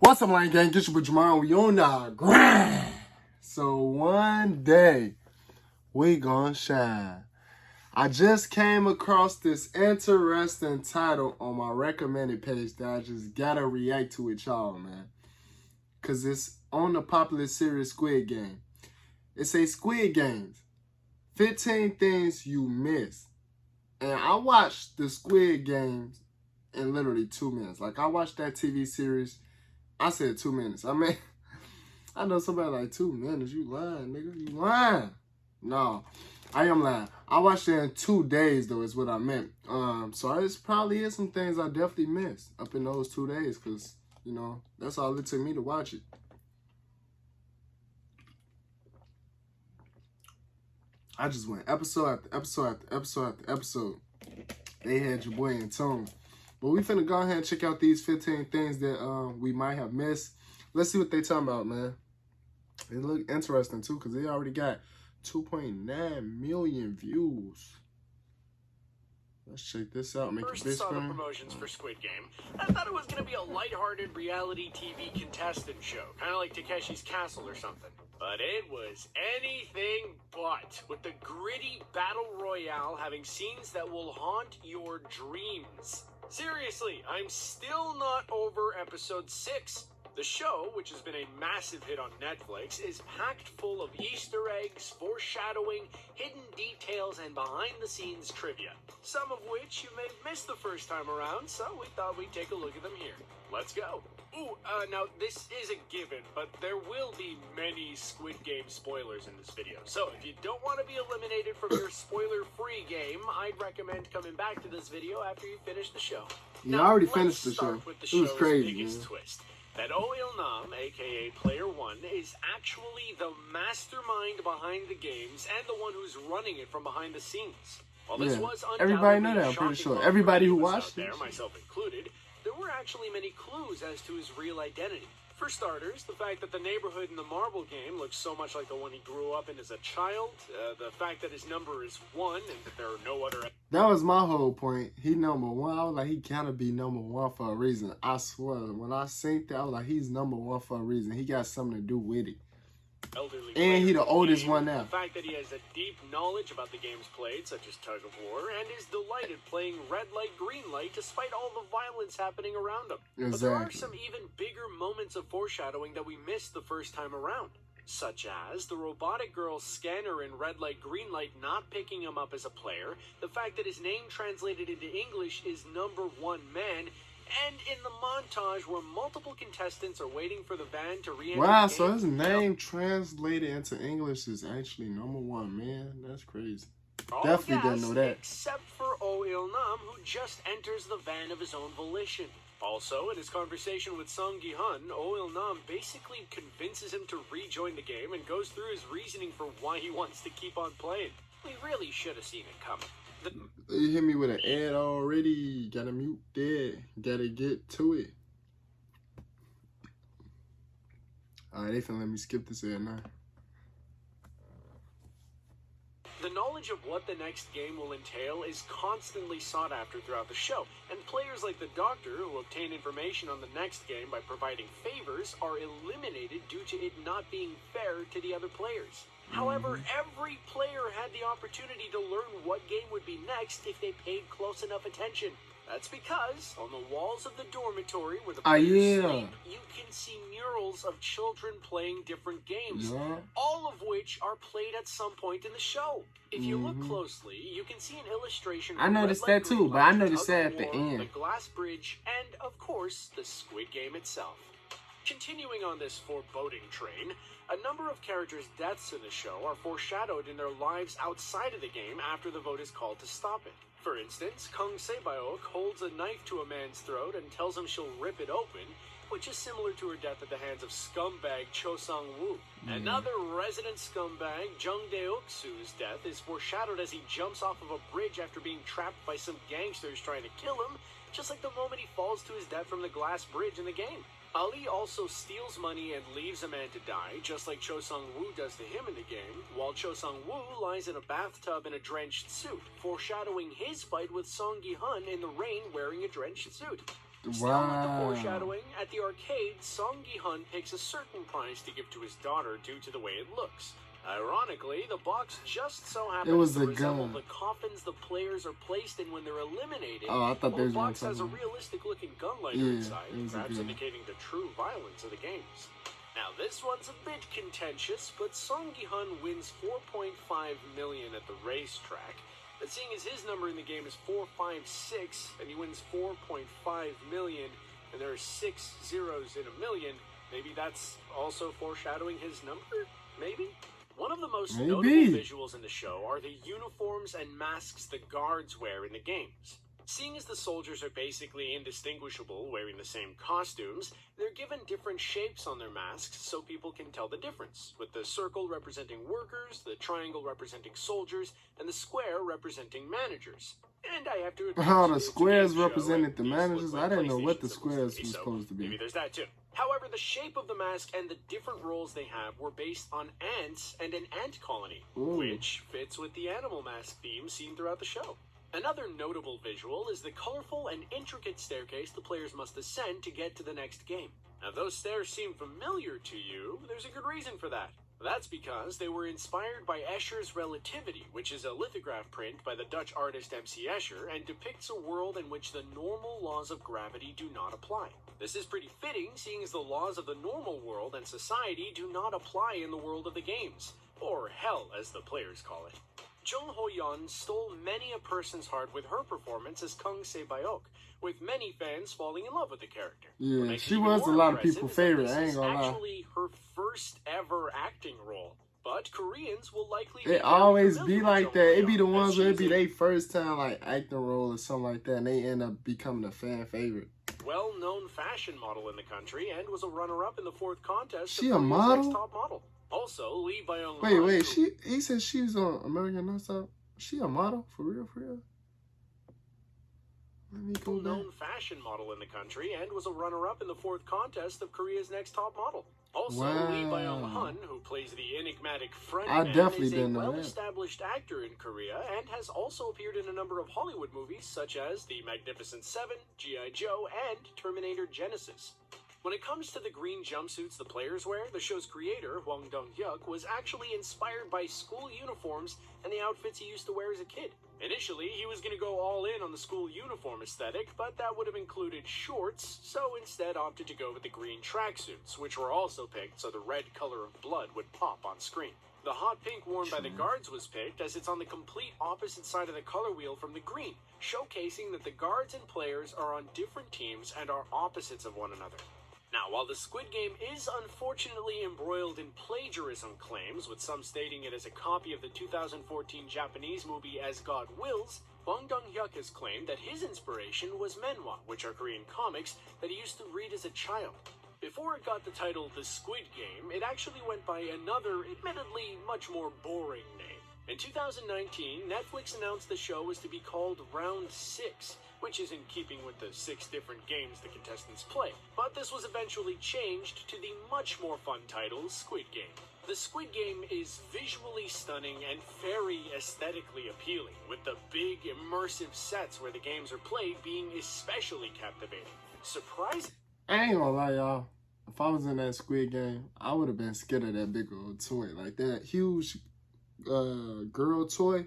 What's up, Line Gang? Get your boy Jamario. We on our grind. So one day, we gonna shine. I just came across this interesting title on my recommended page that I just gotta react to it, y'all, man. Cause it's on the popular series Squid Game. It says Squid Games, 15 things you miss. And I watched the Squid Games in literally 2 minutes. Like, I watched that TV series. I said 2 minutes. I mean, I know somebody like 2 minutes. You lying, nigga. You lying. No, I am lying. I watched it in 2 days, though, is what I meant. So it's probably is some things I definitely missed up in those 2 days, because, you know, that's all it took me to watch it. I just went episode after episode after episode after episode. They had your boy in tune. But we finna go ahead and check out these 15 things that we might have missed. Let's see what they talking about, man. It look interesting, too, because they already got 2.9 million views. Let's check this out. Make First saw the promotions for Squid Game. I thought it was going to be a lighthearted reality TV contestant show, kind of like Takeshi's Castle or something. But it was anything but, with the gritty battle royale having scenes that will haunt your dreams. Seriously, I'm still not over episode 6. The show, which has been a massive hit on Netflix, is packed full of Easter eggs, foreshadowing, hidden details, and behind-the-scenes trivia. Some of which you may have missed the first time around, so we thought we'd take a look at them here. Let's go. Ooh, now this is a given, but there will be many Squid Game spoilers in this video. So if you don't want to be eliminated from your spoiler-free game, I'd recommend coming back to this video after you finish the show. Yeah, I already finished the show. It was crazy, biggest man. Twist. That Nam, aka Player One, is actually the mastermind behind the games and the one who's running it from behind the scenes. While this was everybody know that, I'm pretty sure. Everybody who watched it, myself included, there were actually many clues as to his real identity. For starters, the fact that the neighborhood in the marble game looks so much like the one he grew up in as a child, the fact that his number is 1 and that there are no other... That was my whole point. He number 1. I was like, he gotta be number 1 for a reason. I swear, when I seen that, I was like, he's number 1 for a reason. He got something to do with it. And he the oldest one now. The fact that he has a deep knowledge about the games played, such as tug of war, and is delighted playing red light, green light, despite all the violence happening around him. Exactly. But there are some even bigger moments of foreshadowing that we missed the first time around. Such as the robotic girl's scanner in red light, green light not picking him up as a player, the fact that his name translated into English is number 1 man, and in the montage where multiple contestants are waiting for the van to re-enter. Wow, so his name translated into English is actually number 1, man. That's crazy. Definitely didn't know that. Except for Nam, who just enters the van of his own volition. Also, in his conversation with Song Gi-hun, Nam basically convinces him to rejoin the game and goes through his reasoning for why he wants to keep on playing. We really should have seen it coming. You hit me with an ad already. Gotta mute that. Gotta get to it. Alright, they finna let me skip this ad now. The knowledge of what the next game will entail is constantly sought after throughout the show, and players like the Doctor, who obtain information on the next game by providing favors, are eliminated due to it not being fair to the other players. However, every player had the opportunity to learn what game would be next if they paid close enough attention. That's because on the walls of the dormitory where the players sleep, you can see murals of children playing different games, all of which are played at some point in the show. If you look closely, you can see an illustration. I noticed that too, but I noticed that at the end. The glass bridge, and of course, the Squid Game itself. Continuing on this foreboding train, a number of characters' deaths in the show are foreshadowed in their lives outside of the game after the vote is called to stop it. For instance, Kung Sebaok holds a knife to a man's throat and tells him she'll rip it open, which is similar to her death at the hands of scumbag Cho Sang-woo. Another resident scumbag, Jung Deok-soo's death is foreshadowed as he jumps off of a bridge after being trapped by some gangsters trying to kill him, just like the moment he falls to his death from the glass bridge in the game. Ali also steals money and leaves a man to die, just like Cho Sang-woo does to him in the game, while Cho Sang-woo lies in a bathtub in a drenched suit, foreshadowing his fight with Song Gi-hun in the rain wearing a drenched suit. Still with the foreshadowing, at the arcade, Song Gi-hun picks a certain prize to give to his daughter due to the way it looks. Ironically, the box just so happens to resemble the coffins the players are placed in when they're eliminated. Oh, I thought the box has a realistic-looking gun lighter inside, perhaps indicating the true violence of the games. Now, this one's a bit contentious, but Song Gi-hun wins $4.5 million at the racetrack. But seeing as his number in the game is 456, and he wins $4.5 million, and there are 6 zeros in a million, maybe that's also foreshadowing his number? Maybe? One of the most notable visuals in the show are the uniforms and masks the guards wear in the games. Seeing as the soldiers are basically indistinguishable wearing the same costumes, they're given different shapes on their masks so people can tell the difference, with the circle representing workers, the triangle representing soldiers, and the square representing managers. And I have to admit, the squares represented the managers? I didn't know what the squares were supposed to be. Maybe there's that too. However, the shape of the mask and the different roles they have were based on ants and an ant colony, which fits with the animal mask theme seen throughout the show. Another notable visual is the colorful and intricate staircase the players must ascend to get to the next game. Now, if those stairs seem familiar to you, there's a good reason for that. That's because they were inspired by Escher's Relativity, which is a lithograph print by the Dutch artist M.C. Escher and depicts a world in which the normal laws of gravity do not apply. This is pretty fitting, seeing as the laws of the normal world and society do not apply in the world of the games, or hell as the players call it. Jung Ho-yeon stole many a person's heart with her performance as Kung Se-bayok, with many fans falling in love with the character. Yeah, she was a lot of people's favorite, I ain't gonna lie. This is actually her first ever acting role, but Koreans will likely it always be like that. It be the ones where it be their first time like acting role or something like that, and they end up becoming a fan favorite. Well-known fashion model in the country and was a runner-up in the 4th contest. She a model? Next top model. Also, Lee Byung. Wait, he said she was on American Next Top. She a model? For real? Let me go back. Known fashion model in the country and was a runner-up in the 4th contest of Korea's Next Top Model. Also, Lee Byung-hun, who plays the enigmatic frontman, is a well-established actor in Korea and has also appeared in a number of Hollywood movies such as The Magnificent Seven, G.I. Joe, and Terminator Genesis. When it comes to the green jumpsuits the players wear, the show's creator, Hwang Dong-hyuk, was actually inspired by school uniforms and the outfits he used to wear as a kid. Initially, he was going to go all in on the school uniform aesthetic, but that would have included shorts, so instead opted to go with the green tracksuits, which were also picked so the red color of blood would pop on screen. The hot pink worn by the guards was picked as it's on the complete opposite side of the color wheel from the green, showcasing that the guards and players are on different teams and are opposites of one another. Now, while the Squid Game is unfortunately embroiled in plagiarism claims, with some stating it as a copy of the 2014 Japanese movie As God Wills, Hwang Dong-hyuk has claimed that his inspiration was manhwa, which are Korean comics that he used to read as a child. Before it got the title The Squid Game, it actually went by another, admittedly much more boring name. In 2019, Netflix announced the show was to be called Round 6, which is in keeping with the 6 different games the contestants play. But this was eventually changed to the much more fun title, Squid Game. The Squid Game is visually stunning and very aesthetically appealing, with the big, immersive sets where the games are played being especially captivating. Surprising. I ain't gonna lie, y'all. If I was in that Squid Game, I would have been scared of that big old toy. Like that huge girl toy,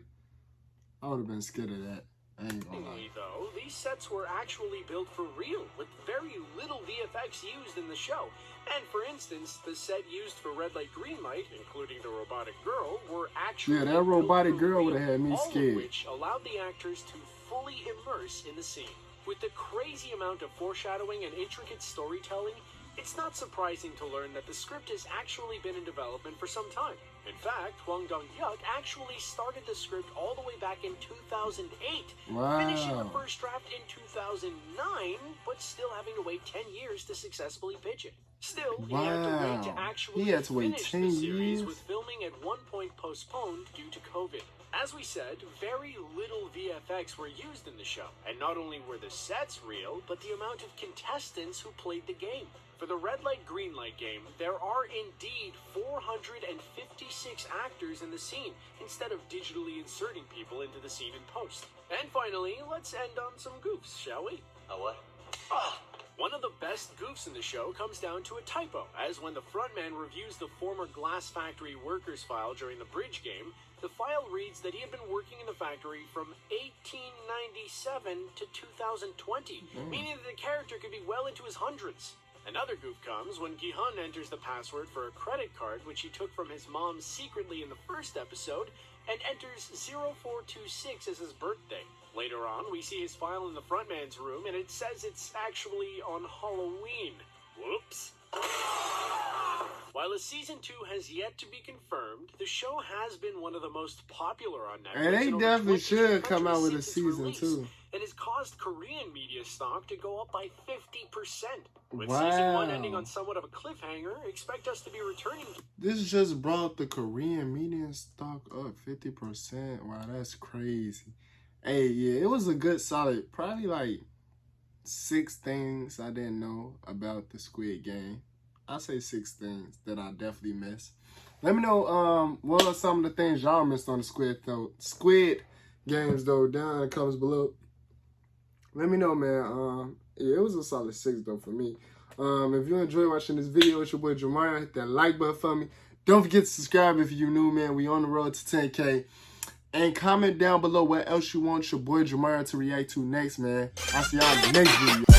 I would have been scared of that. I ain't gonna lie. Though, these sets were actually built for real, with very little VFX used in the show. And for instance, the set used for Red Light, Green Light, including the robotic girl, were actually that robotic girl would have had me all scared. Of which allowed the actors to fully immerse in the scene. With the crazy amount of foreshadowing and intricate storytelling, it's not surprising to learn that the script has actually been in development for some time. In fact, Hwang Dong-hyuk actually started the script all the way back in 2008, finishing the first draft in 2009, but still having to wait 10 years to successfully pitch it. Still, he had to wait to actually finish the series, with filming at one point postponed due to COVID. As we said, very little VFX were used in the show, and not only were the sets real, but the amount of contestants who played the game. For the Red Light, Green Light game, there are indeed 456 actors in the scene, instead of digitally inserting people into the scene in post. And finally, let's end on some goofs, shall we? A what? Oh, One of the best goofs in the show comes down to a typo, as when the frontman reviews the former glass factory workers file during the bridge game, the file reads that he had been working in the factory from 1897 to 2020, meaning that the character could be well into his hundreds. Another goof comes when Gi-hun enters the password for a credit card which he took from his mom secretly in the first episode and enters 0426 as his birthday. Later on, we see his file in the frontman's room and it says it's actually on Halloween. Whoops. While a season 2 has yet to be confirmed, the show has been one of the most popular on Netflix. And they definitely should come out with a season 2. It has caused Korean media stock to go up by 50%. With Wow. season 1 ending on somewhat of a cliffhanger, expect us to be returning. This just brought the Korean media stock up 50%. Wow, that's crazy. Hey, yeah, it was a good solid, probably like 6 things I didn't know about the Squid Game. I say 6 things that I definitely missed. Let me know what are some of the things y'all missed on the Squid games though, down in the comments below. Let me know, man. Yeah, it was a solid 6 though for me. If you enjoyed watching this video, it's your boy Jamario. Hit that like button for me. Don't forget to subscribe if you're new, man. We on the road to 10K. And comment down below what else you want your boy Jamario to react to next, man. I'll see y'all in the next video.